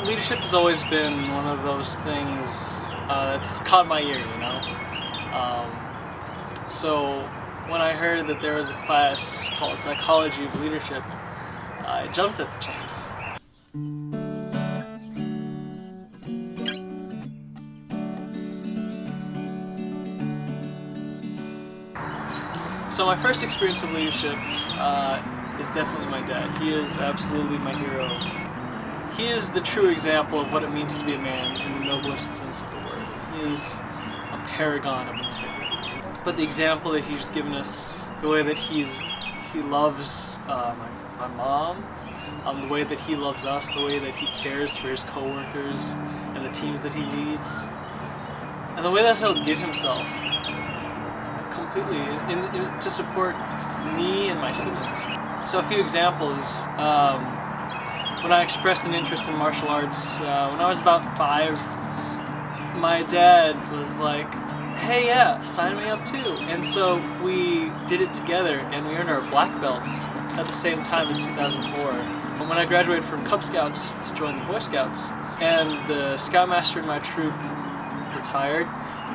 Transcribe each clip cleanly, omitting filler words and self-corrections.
leadership has always been one of those things that's caught my ear, you know. So when I heard that there was a class called Psychology of Leadership, I jumped at the chance. So my first experience of leadership is definitely my dad. He is absolutely my hero. He is the true example of what it means to be a man in the noblest sense of the word. He is a paragon of integrity. But the example that he's given us, the way that he loves my mom, the way that he loves us, the way that he cares for his co-workers and the teams that he leads, and the way that he'll give himself completely to support me and my siblings. So a few examples. When I expressed an interest in martial arts when I was about 5, my dad was like, hey, yeah, sign me up too. And so we did it together, and we earned our black belts at the same time in 2004. And when I graduated from Cub Scouts to join the Boy Scouts, and the Scoutmaster in my troop retired,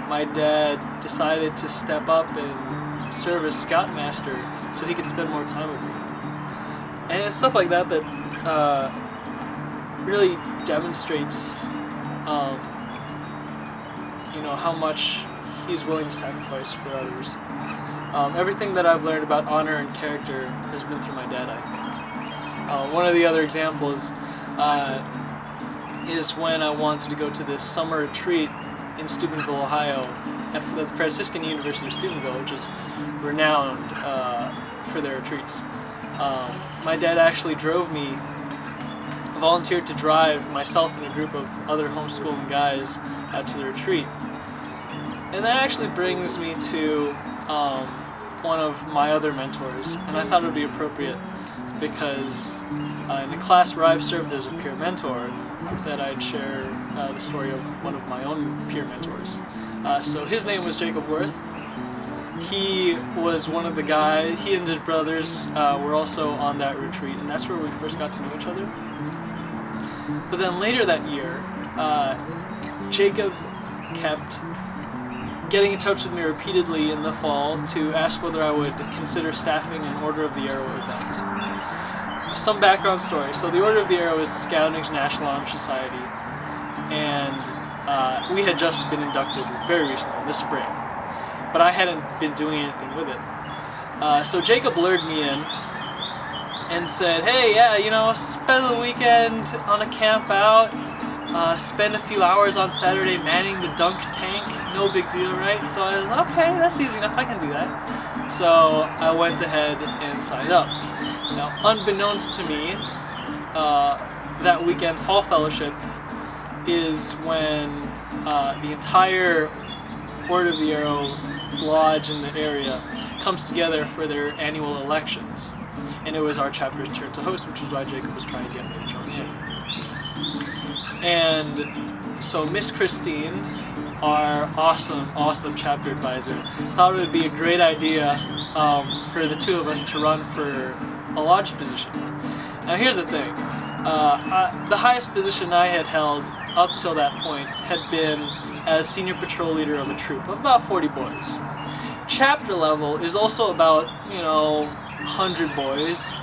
my dad decided to step up and serve as Scoutmaster so he could spend more time with me. And it's stuff like that that really demonstrates, you know, how much he's willing to sacrifice for others. Everything that I've learned about honor and character has been through my dad, I think. One of the other examples is when I wanted to go to this summer retreat in Steubenville, Ohio, at the Franciscan University of Steubenville, which is renowned for their retreats. My dad actually drove me, volunteered to drive myself and a group of other homeschooling guys out to the retreat. And that actually brings me to one of my other mentors, and I thought it would be appropriate because in a class where I've served as a peer mentor, that I'd share the story of one of my own peer mentors. So his name was Jacob Worth. He was one of the guys, he and his brothers were also on that retreat, and that's where we first got to know each other. But then later that year, Jacob kept getting in touch with me repeatedly in the fall to ask whether I would consider staffing an Order of the Arrow event. Some background story. So the Order of the Arrow is the Scout International Honor Society, and we had just been inducted very recently, this spring, but I hadn't been doing anything with it. So Jacob lured me in and said, hey, yeah, you know, spend the weekend on a camp out, spend a few hours on Saturday manning the dunk tank, no big deal, right? So I was like, okay, that's easy enough, I can do that. So I went ahead and signed up. Now, unbeknownst to me, that weekend Fall Fellowship is when the entire Order of the Arrow lodge in the area comes together for their annual elections. And it was our chapter's turn to host, which is why Jacob was trying to get me to join in. And so Miss Christine, our awesome chapter advisor, thought it would be a great idea for the two of us to run for a lodge position. Now here's the thing, the highest position I had held up till that point had been as senior patrol leader of a troop of about 40 boys. Chapter level is also about, 100 boys.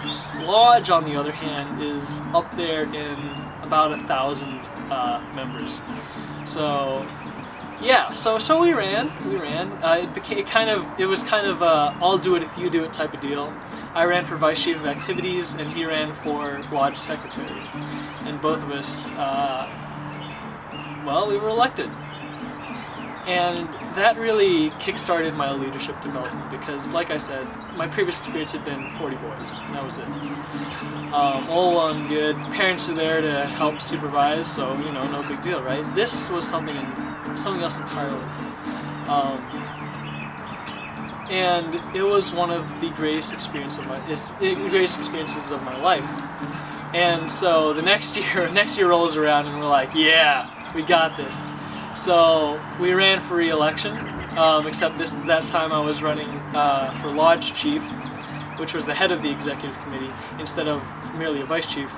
Lodge, on the other hand, is up there in about 1,000 members. So yeah, so we ran. It was kind of a I'll do it if you do it type of deal. I ran for vice chief of activities, and he ran for lodge secretary, and both of us, we were elected. And that really kick-started my leadership development because, like I said, my previous experience had been 40 boys, and that was it. All well and good. Parents were there to help supervise, so, no big deal, right? This was something else entirely. And it was one of the greatest experiences of my life. And so the next year rolls around, and we're like, yeah, we got this. So we ran for re-election, except that time I was running for lodge chief, which was the head of the executive committee, instead of merely a vice chief.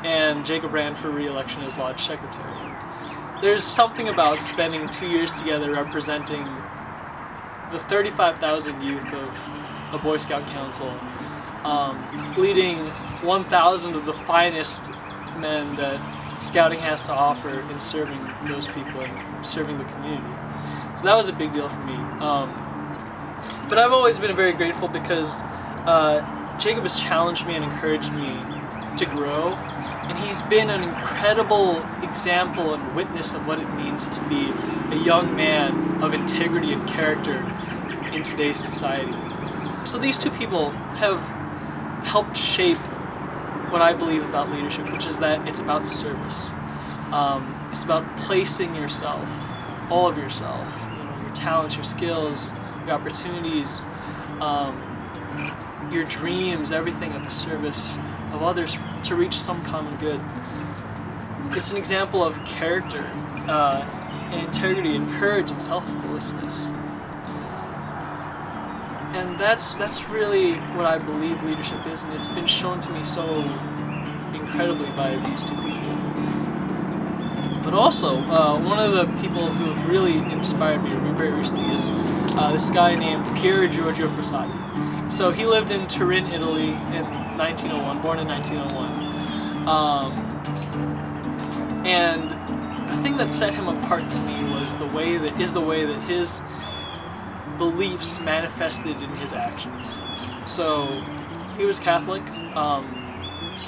and Jacob ran for re-election as lodge secretary. There's something about spending 2 years together representing the 35,000 youth of a Boy Scout Council, leading 1,000 of the finest men that Scouting has to offer in serving those people and serving the community. So that was a big deal for me. But I've always been very grateful because Jacob has challenged me and encouraged me to grow, and he's been an incredible example and witness of what it means to be a young man of integrity and character in today's society. So these two people have helped shape what I believe about leadership, which is that it's about service. It's about placing yourself, all of yourself, your talents, your skills, your opportunities, your dreams, everything at the service of others to reach some common good. It's an example of character, and integrity, and courage, and selflessness. And that's really what I believe leadership is, and it's been shown to me so incredibly by these two people. But also, one of the people who have really inspired me very recently is this guy named Pier Giorgio Frassati. So he lived in Turin, Italy in 1901, born in 1901. And the thing that set him apart to me was the way that his beliefs manifested in his actions. So he was Catholic.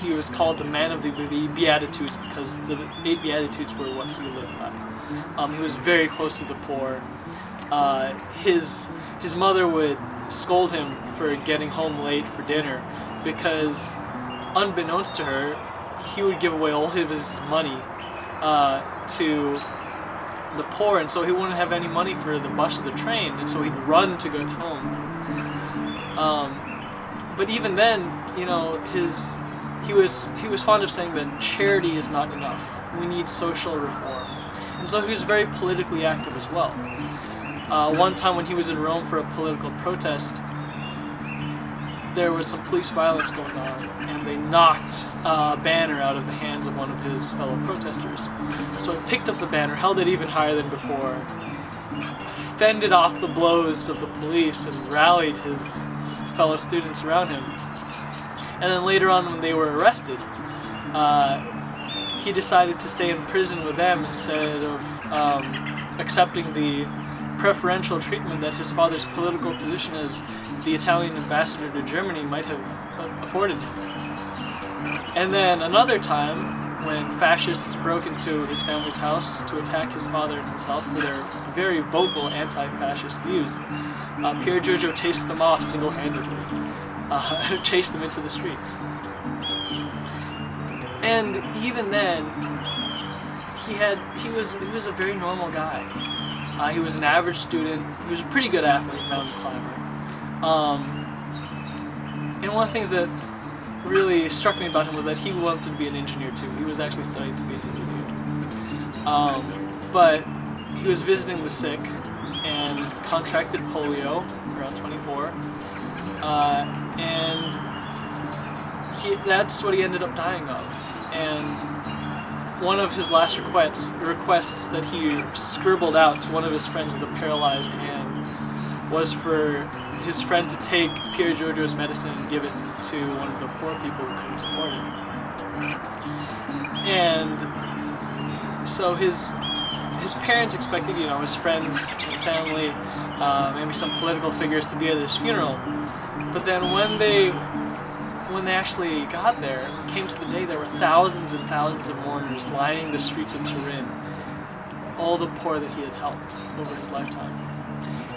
He was called the man of the Beatitudes because the 8 Beatitudes were what he lived by. He was very close to the poor. His mother would scold him for getting home late for dinner because, unbeknownst to her, he would give away all of his money to the poor, and so he wouldn't have any money for the bus or the train, and so he'd run to go home. But even then, he was fond of saying that charity is not enough. We need social reform, and so he was very politically active as well. One time when he was in Rome for a political protest, there was some police violence going on, and they knocked a banner out of the hands of one of his fellow protesters. So he picked up the banner, held it even higher than before, fended off the blows of the police, and rallied his fellow students around him. And then later on, when they were arrested, he decided to stay in prison with them instead of accepting the preferential treatment that his father's political position as the Italian ambassador to Germany might have afforded him. And then another time, when fascists broke into his family's house to attack his father and himself for their very vocal anti-fascist views, Pier Giorgio chased them off single-handedly, chased them into the streets. And even then, he was a very normal guy. He was an average student. He was a pretty good athlete, mountain climber. And one of the things that really struck me about him was that he wanted to be an engineer too. He was actually studying to be an engineer. But he was visiting the sick and contracted polio around 24. And that's what he ended up dying of. And one of his last requests that he scribbled out to one of his friends with a paralyzed hand was for his friend to take Pier Giorgio's medicine and give it to one of the poor people who couldn't afford it. And so his parents expected, his friends and family, maybe some political figures to be at his funeral. But then when they actually got there and came to the day, there were thousands and thousands of mourners lining the streets of Turin, all the poor that he had helped over his lifetime.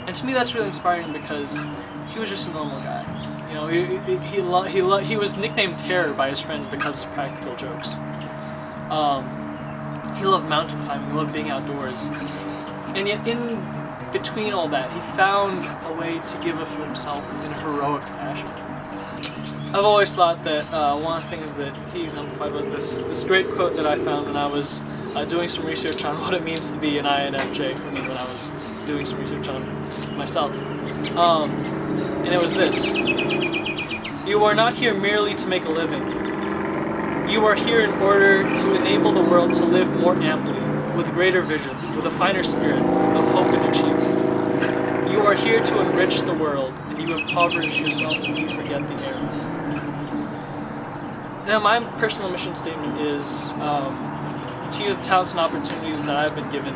And to me, that's really inspiring because he was just a normal guy. He was nicknamed Terror by his friends because of practical jokes. He loved mountain climbing, he loved being outdoors. And yet in between all that, he found a way to give of himself in a heroic fashion. I've always thought that one of the things that he exemplified was this great quote that I found when I was doing some research on what it means to be an INFJ for me when I was doing some research on myself. And it was this: "You are not here merely to make a living. You are here in order to enable the world to live more amply, with greater vision, with a finer spirit of hope and achievement. You are here to enrich the world, and you impoverish yourself if you forget the error. Now, my personal mission statement is to use the talents and opportunities that I've been given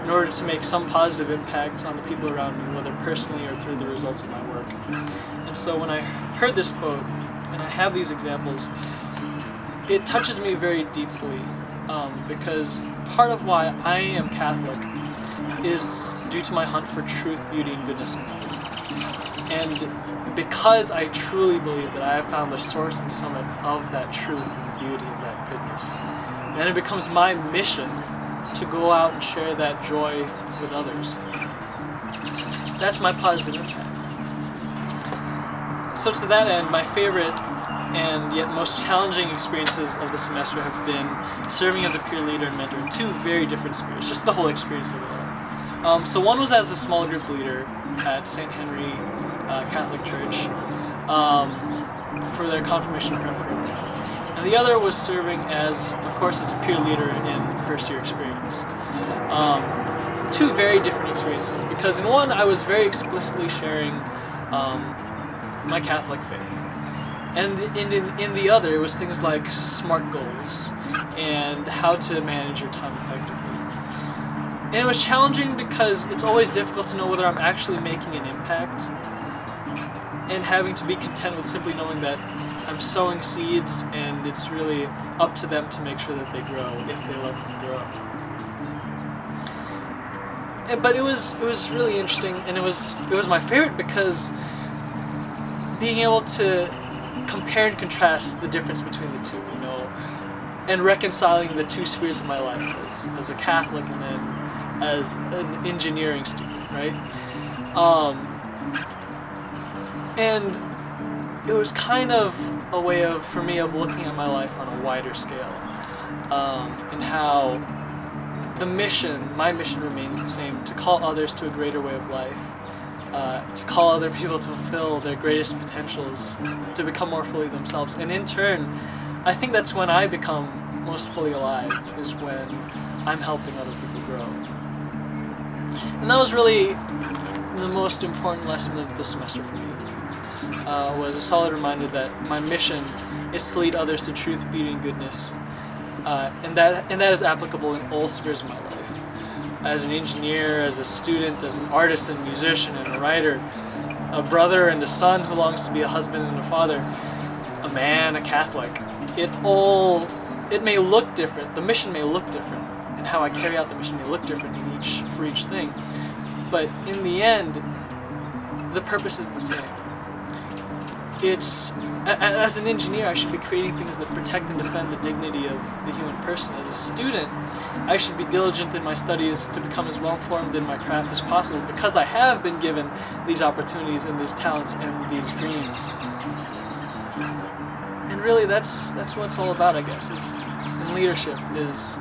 in order to make some positive impact on the people around me, whether personally or through the results of my work. And so when I heard this quote, and I have these examples, it touches me very deeply, because part of why I am Catholic is due to my hunt for truth, beauty, and goodness in life. And because I truly believe that I have found the source and summit of that truth and beauty and that goodness, then it becomes my mission to go out and share that joy with others. That's my positive impact. So to that end, my favorite and yet most challenging experiences of the semester have been serving as a peer leader and mentor in two very different spheres, just the whole experience of it all. So one was as a small group leader at St. Henry Catholic Church for their confirmation prep program. And the other was serving as, of course, as a peer leader in first year experience. Two very different experiences, because in one I was very explicitly sharing my Catholic faith. And in the other, it was things like SMART goals and how to manage your time effectively. And it was challenging because it's always difficult to know whether I'm actually making an impact, and having to be content with simply knowing that I'm sowing seeds and it's really up to them to make sure that they grow if they let them grow. But it was really interesting, and it was my favorite because being able to compare and contrast the difference between the two, and reconciling the two spheres of my life as a Catholic and then as an engineering student, right? And it was kind of a way for me of looking at my life on a wider scale, and how my mission remains the same: to call others to a greater way of life, to call other people to fulfill their greatest potentials, to become more fully themselves. And in turn, I think that's when I become most fully alive, is when I'm helping other people grow. And that was really the most important lesson of the semester for me. Was a solid reminder that my mission is to lead others to truth, beauty, and goodness, and that is applicable in all spheres of my life. As an engineer, as a student, as an artist and musician and a writer, a brother and a son who longs to be a husband and a father, a man, a Catholic. It may look different. The mission may look different, and how I carry out the mission may look different for each thing. But in the end, the purpose is the same. As an engineer, I should be creating things that protect and defend the dignity of the human person. As a student, I should be diligent in my studies to become as well-informed in my craft as possible, because I have been given these opportunities and these talents and these dreams. And really, that's what it's all about, I guess, in leadership, is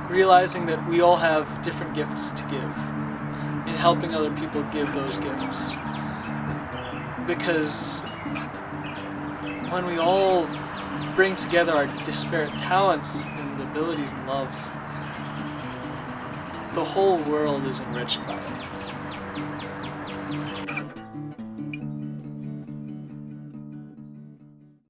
realizing that we all have different gifts to give, and helping other people give those gifts. Because when we all bring together our disparate talents and abilities and loves, the whole world is enriched by it.